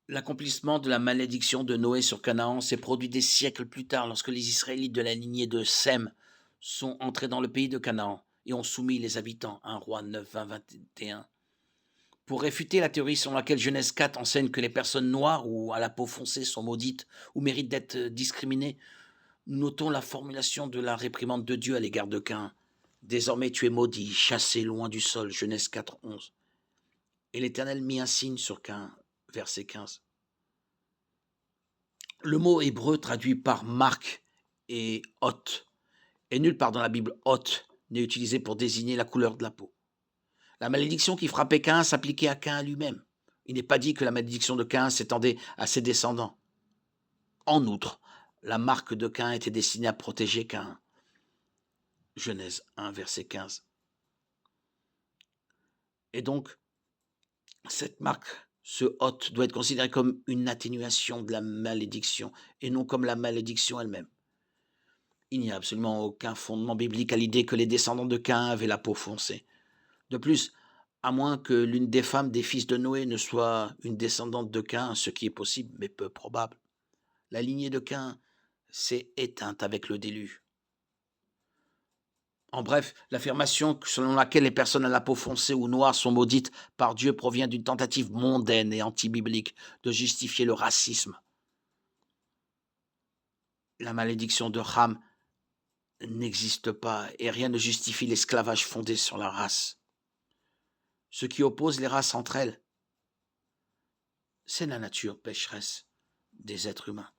L'accomplissement de la malédiction de Noé sur Canaan s'est produit des siècles plus tard lorsque les Israélites de la lignée de Sem sont entrés dans le pays de Canaan et ont soumis les habitants. 1 Roi 9, 20, 21. Pour réfuter la théorie selon laquelle Genèse 4 enseigne que les personnes noires ou à la peau foncée sont maudites ou méritent d'être discriminées, notons la formulation de la réprimande de Dieu à l'égard de Caïn. Désormais tu es maudit, chassé loin du sol. Genèse 4, 11. Et l'Éternel mit un signe sur Caïn. Verset 15. Le mot hébreu traduit par marque et hôte, et nulle part dans la Bible hôte n'est utilisé pour désigner la couleur de la peau. La malédiction qui frappait Caïn s'appliquait à Caïn lui-même. Il n'est pas dit que la malédiction de Caïn s'étendait à ses descendants. En outre, la marque de Caïn était destinée à protéger Caïn. Genèse 1, verset 15. Et donc, cette marque, ce hôte, doit être considéré comme une atténuation de la malédiction et non comme la malédiction elle-même. Il n'y a absolument aucun fondement biblique à l'idée que les descendants de Caïn avaient la peau foncée. De plus, à moins que l'une des femmes des fils de Noé ne soit une descendante de Caïn, ce qui est possible mais peu probable, la lignée de Caïn s'est éteinte avec le déluge. En bref, l'affirmation selon laquelle les personnes à la peau foncée ou noire sont maudites par Dieu provient d'une tentative mondaine et antibiblique de justifier le racisme. La malédiction de Ham n'existe pas et rien ne justifie l'esclavage fondé sur la race. Ce qui oppose les races entre elles, c'est la nature pécheresse des êtres humains.